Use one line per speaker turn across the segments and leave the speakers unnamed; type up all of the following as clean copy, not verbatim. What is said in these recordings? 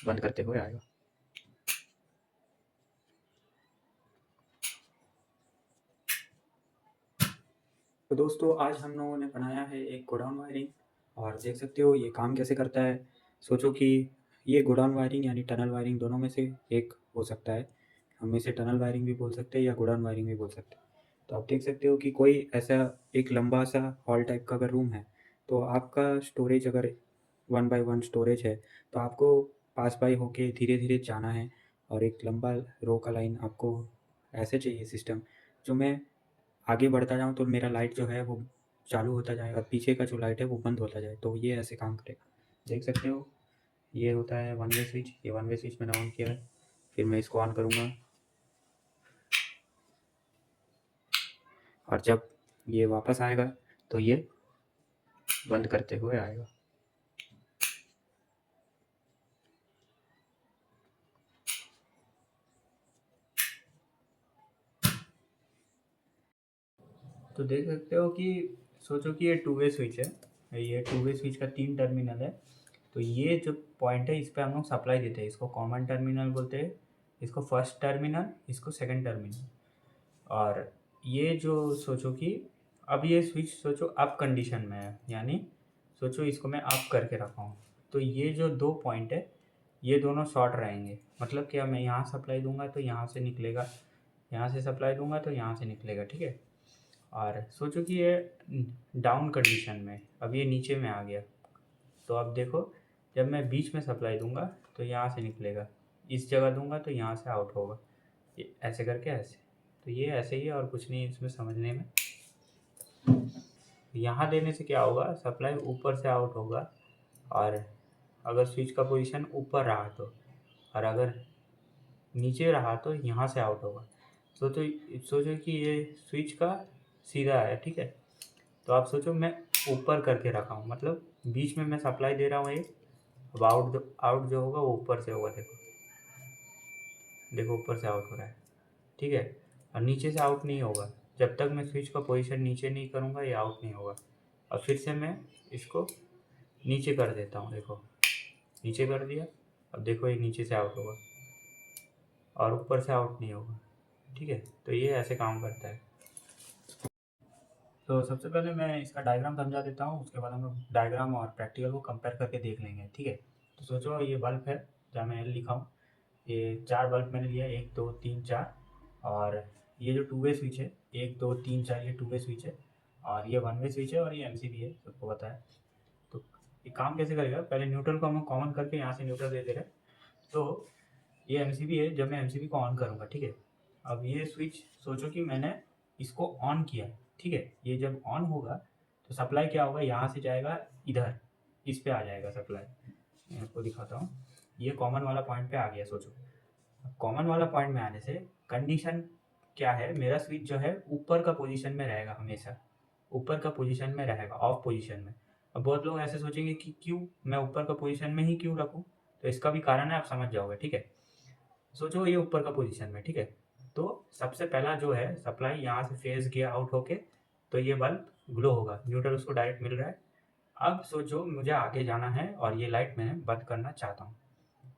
बंद करते हुए आएगा। तो दोस्तों आज हम लोगों ने बनाया है एक गोडाउन वायरिंग और देख सकते हो ये काम कैसे करता है। सोचो कि ये गोडाउन वायरिंग यानी टनल वायरिंग दोनों में से एक हो सकता है। हम इसे टनल वायरिंग भी बोल सकते हैं या गोडाउन वायरिंग भी बोल सकते हैं। तो आप देख सकते हो कि कोई ऐसा एक लंबा सा हॉल टाइप का अगर रूम है तो आपका स्टोरेज अगर 1 by 1 स्टोरेज है तो आपको पास बाय होके धीरे धीरे जाना है और एक लंबा रो का लाइन आपको ऐसे चाहिए सिस्टम जो मैं आगे बढ़ता जाऊँ तो मेरा लाइट जो है वो चालू होता जाएगा, पीछे का जो लाइट है वो बंद होता जाए, तो ये ऐसे काम करेगा। देख सकते हो ये होता है वन वे स्विच। ये वन वे स्विच मैंने ऑन किया है, फिर मैं इसको ऑन करूँगा और जब ये वापस आएगा तो ये बंद करते हुए आएगा। तो देख सकते हो कि सोचो कि ये टू वे स्विच है, ये टू वे स्विच का 3 टर्मिनल है। तो ये जो पॉइंट है इस पर हम लोग सप्लाई देते हैं, इसको कॉमन टर्मिनल बोलते हैं, इसको फर्स्ट टर्मिनल, इसको सेकंड टर्मिनल। और ये जो सोचो कि अब ये स्विच सोचो अप कंडीशन में है, यानी सोचो इसको मैं अप करके रखा हूँ, तो ये जो 2 पॉइंट है ये दोनों शॉर्ट रहेंगे। मतलब क्या, मैं यहाँ सप्लाई दूंगा तो यहाँ से निकलेगा, यहाँ से सप्लाई दूंगा तो यहाँ से निकलेगा, ठीक है। और सोचो कि ये डाउन कंडीशन में, अब ये नीचे में आ गया, तो अब देखो जब मैं बीच में सप्लाई दूंगा तो यहाँ से निकलेगा, इस जगह दूंगा तो यहाँ से आउट होगा, ये ऐसे करके ऐसे। तो ये ऐसे ही है और कुछ नहीं है इसमें समझने में। यहाँ देने से क्या होगा, सप्लाई ऊपर से आउट होगा, और अगर स्विच का पोजीशन ऊपर रहा तो, और अगर नीचे रहा तो यहाँ से आउट होगा। सोचो कि ये स्विच का सीधा है, ठीक है। तो आप सोचो मैं ऊपर करके रखा हूँ, मतलब बीच में मैं सप्लाई दे रहा हूँ एक, अब आउट आउट जो होगा वो ऊपर से होगा, देखो देखो ऊपर से आउट हो रहा है, ठीक है। और नीचे से आउट नहीं होगा, जब तक मैं स्विच का पोजीशन नीचे नहीं करूँगा ये आउट नहीं होगा। और फिर से मैं इसको नीचे कर देता हूँ, देखो नीचे कर दिया, अब देखो ये नीचे से आउट होगा और ऊपर से आउट नहीं होगा, ठीक है। तो ये ऐसे काम करता है। तो सबसे पहले मैं इसका डायग्राम समझा देता हूँ, उसके बाद हम लोग डायग्राम और प्रैक्टिकल को कंपेयर करके देख लेंगे, ठीक है। तो सोचो ये बल्ब है जहाँ मैं एल लिखा हूँ, ये 4 बल्ब मैंने लिया, 1 2 3 4। और ये जो टू वे स्विच है 1 2 3 4, ये टू वे स्विच है, और ये वन वे स्विच है, और ये एमसीबी है, सबको पता है। तो ये काम कैसे करेगा, पहले न्यूट्रल को हम कॉमन करके यहाँ से न्यूट्रल दे दे रहे हैं। तो ये एमसीबी है, जब मैं एमसीबी को ऑन करूँगा, ठीक है। अब ये स्विच सोचो कि मैंने इसको ऑन किया, ठीक है। ये जब ऑन होगा तो सप्लाई क्या होगा, यहाँ से जाएगा इधर, इस पे आ जाएगा सप्लाई। मैं आपको दिखाता हूँ, ये कॉमन वाला पॉइंट पे आ गया। सोचो कॉमन वाला पॉइंट में आने से कंडीशन क्या है, मेरा स्विच जो है ऊपर का पोजीशन में रहेगा, हमेशा ऊपर का पोजीशन में रहेगा, ऑफ पोजीशन में। अब बहुत लोग ऐसे सोचेंगे कि क्यों मैं ऊपर का पोजीशन में ही क्यों रखूँ, तो इसका भी कारण है, आप समझ जाओगे, ठीक है। सोचो ये ऊपर का पोजीशन में, ठीक है। तो सबसे पहला जो है सप्लाई यहाँ से फेज गया आउट होके, तो ये बल्ब ग्लो होगा, न्यूट्रल उसको डायरेक्ट मिल रहा है। अब सोचो मुझे आगे जाना है और ये लाइट मैं बंद करना चाहता हूँ।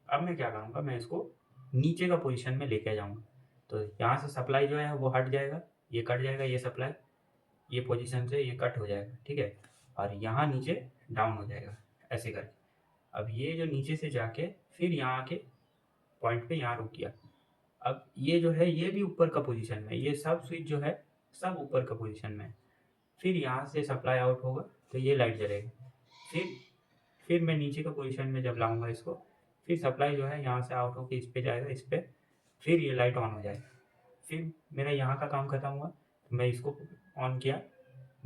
अब मैं क्या करूँगा, मैं इसको नीचे का पोजीशन में लेके जाऊँगा, तो यहाँ से सप्लाई जो है वो हट जाएगा, ये कट जाएगा, ये सप्लाई ये पोजीशन से ये कट हो जाएगा, ठीक है। और यहाँ नीचे डाउन हो जाएगा, ऐसे करके। अब ये जो नीचे से जाके फिर यहाँ आके पॉइंट पे यहाँ रुक गया। अब ये जो है ये भी ऊपर का पोजीशन में, ये सब स्विच जो है सब ऊपर का पोजीशन में है। फिर यहाँ से सप्लाई आउट होगा तो ये लाइट जलेगी। फिर मैं नीचे का पोजीशन में जब लाऊंगा इसको, फिर सप्लाई जो है यहाँ से आउट होकर इस पे जाएगा, इस पे, फिर ये लाइट ऑन हो जाएगी। फिर मेरा यहाँ का काम खत्म हुआ, तो मैं इसको ऑन किया,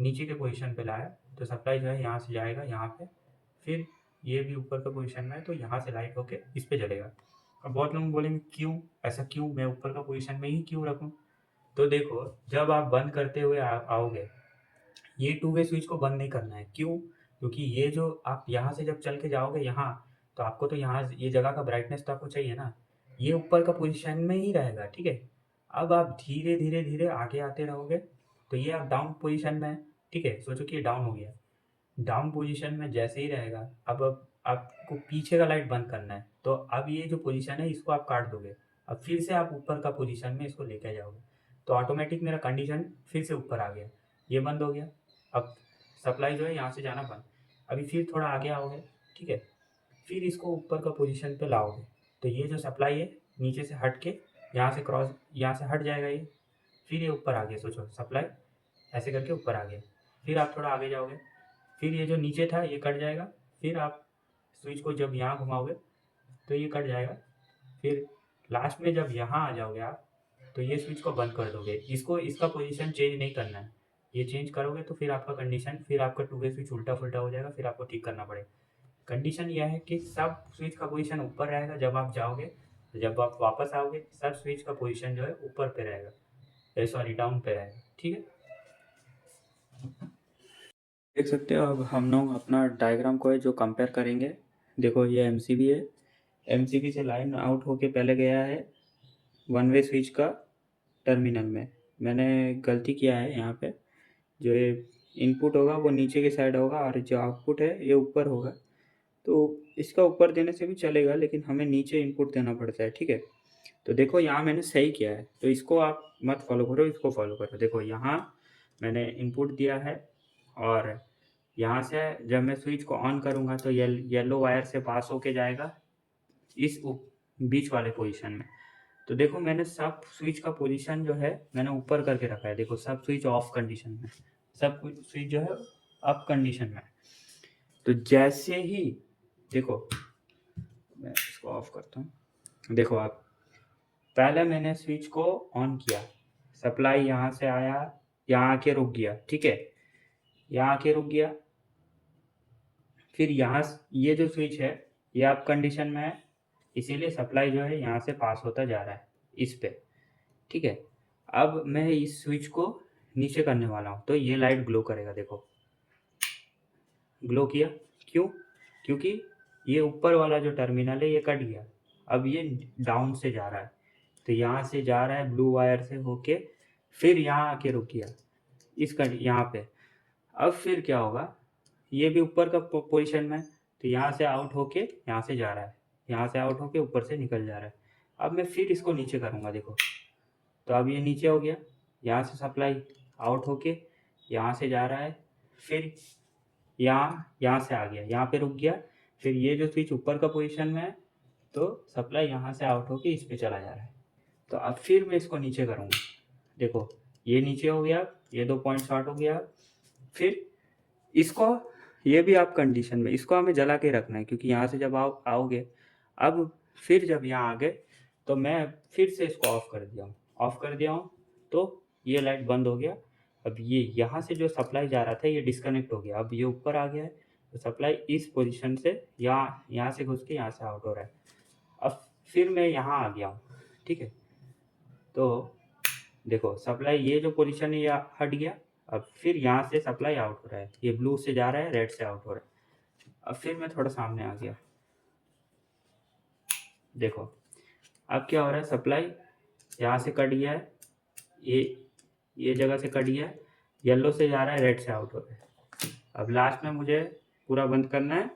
नीचे के पोजीशन पे लाया, तो सप्लाई जो है यहाँ से जाएगा यहाँ पे, फिर ये भी ऊपर का पोजीशन में है तो यहाँ से लाइट होके इस पे जलेगा। अब बहुत लोग बोलेंगे क्यों ऐसा, क्यों मैं ऊपर का पोजीशन में ही क्यों रखूँ। तो देखो जब आप बंद करते हुए आओगे, ये टू वे स्विच को बंद नहीं करना है, क्यों, क्योंकि ये जो आप यहाँ से जब चल के जाओगे यहाँ, तो आपको तो यहाँ ये जगह का ब्राइटनेस तो आपको चाहिए ना, ये ऊपर का पोजीशन में ही रहेगा, ठीक है। अब आप धीरे धीरे धीरे आगे आते रहोगे तो ये आप डाउन पोजीशन में है, ठीक है। सोचो कि ये डाउन हो गया, डाउन पोजीशन में जैसे ही रहेगा, अब आपको पीछे का लाइट बंद करना है, तो अब ये जो पोजीशन है इसको आप काट दोगे। अब फिर से आप ऊपर का पोजीशन में इसको लेके जाओगे, तो ऑटोमेटिक मेरा कंडीशन फिर से ऊपर आ गया, ये बंद हो गया। अब सप्लाई जो है यहाँ से जाना बंद। अभी फिर थोड़ा आगे आओगे, ठीक है, फिर इसको ऊपर का पोजीशन पे लाओगे, तो ये जो सप्लाई है नीचे से हट के यहाँ से क्रॉस, यहाँ से हट जाएगा ये, फिर ये ऊपर आ गया। सोचो सप्लाई ऐसे करके ऊपर आ गया। फिर आप थोड़ा आगे जाओगे, फिर ये जो नीचे था ये कट जाएगा, फिर आप स्विच को जब यहाँ घुमाओगे तो ये कट जाएगा। फिर लास्ट में जब यहाँ आ जाओगे आप, तो ये स्विच को बंद कर दोगे। इसको, इसका पोजीशन चेंज नहीं करना है, ये चेंज करोगे तो फिर आपका कंडीशन, फिर आपका टू वे स्विच उल्टा फुल्टा हो जाएगा, फिर आपको ठीक करना पड़ेगा। कंडीशन यह है कि सब स्विच का पोजीशन ऊपर रहेगा जब आप जाओगे, जब आप वापस आओगे सब स्विच का पोजीशन जो है ऊपर पे रहेगा, सॉरी डाउन पे रहेगा, ठीक है। देख सकते हो अब हम लोग अपना डायग्राम को है जो कंपेयर करेंगे। देखो ये एमसीबी है, एमसीबी से लाइन आउट होके पहले गया है वन वे स्विच का टर्मिनल में। मैंने गलती किया है यहाँ पे, जो ये इनपुट होगा वो नीचे की साइड होगा और जो आउटपुट है ये ऊपर होगा। तो इसका ऊपर देने से भी चलेगा, लेकिन हमें नीचे इनपुट देना पड़ता है, ठीक है। तो देखो यहाँ मैंने सही किया है, तो इसको आप मत फॉलो करो, इसको फॉलो करो। देखो यहाँ मैंने इनपुट दिया है और यहाँ से जब मैं स्विच को ऑन करूँगा तो येलो वायर से पास होके जाएगा इस बीच वाले पोजीशन में। तो देखो मैंने सब स्विच का पोजीशन जो है मैंने ऊपर करके रखा है। देखो सब स्विच ऑफ कंडीशन में, सब कुछ स्विच जो है अप कंडीशन में। तो जैसे ही देखो मैं इसको ऑफ करता हूँ, देखो आप पहले मैंने स्विच को ऑन किया, सप्लाई यहाँ से आया, यहाँ आके रुक गया, ठीक है, यहाँ आके रुक गया। फिर यहाँ ये जो स्विच है ये अप कंडीशन में है, इसीलिए सप्लाई जो है यहाँ से पास होता जा रहा है इस पे, ठीक है। अब मैं इस स्विच को नीचे करने वाला हूँ, तो ये लाइट ग्लो करेगा। देखो ग्लो किया, क्यों? क्योंकि ये ऊपर वाला जो टर्मिनल है ये कट गया, अब ये डाउन से जा रहा है, तो यहाँ से जा रहा है ब्लू वायर से होके, फिर यहाँ आके रुक गया इसका यहाँ पे। अब फिर क्या होगा, ये भी ऊपर का पोजीशन में, तो यहाँ से आउट होके यहाँ से जा रहा है, यहाँ से आउट होके ऊपर से निकल जा रहा है। अब मैं फिर इसको नीचे करूँगा, देखो तो अब ये नीचे हो गया, यहाँ से सप्लाई आउट होके यहाँ से जा रहा है, फिर यहाँ से आ गया, यहाँ पे रुक गया। फिर ये जो स्विच ऊपर का पोजीशन में है, तो सप्लाई यहाँ से आउट होके इस पे चला जा रहा है। तो अब फिर मैं इसको नीचे करूँगा, देखो ये नीचे हो गया, ये 2 पॉइंट शॉर्ट हो गया। फिर इसको, ये भी आप कंडीशन में, इसको हमें जला के रखना है, क्योंकि यहाँ से जब आओगे, अब फिर जब यहाँ आ गए तो मैं फिर से इसको ऑफ कर दिया हूँ, तो ये लाइट बंद हो गया। अब ये यहाँ से जो सप्लाई जा रहा था ये डिस्कनेक्ट हो गया, अब ये ऊपर आ गया है, तो सप्लाई इस पोजीशन से यहाँ से घुस के यहाँ से आउट हो रहा है। अब फिर मैं यहाँ आ गया हूँ, ठीक है। तो देखो सप्लाई ये जो पोजीशन है ये हट गया, अब फिर यहाँ से सप्लाई आउट हो रहा है, ये ब्लू से जा रहा है, रेड से आउट हो रहा है। अब फिर मैं थोड़ा सामने आ गया, देखो अब क्या हो रहा है, सप्लाई यहाँ से कट गया है, ये जगह से कट गया है, येलो से जा रहा है, रेड से आउट हो रहा है। अब लास्ट में मुझे पूरा बंद करना है,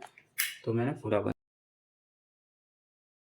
तो मैंने पूरा बंद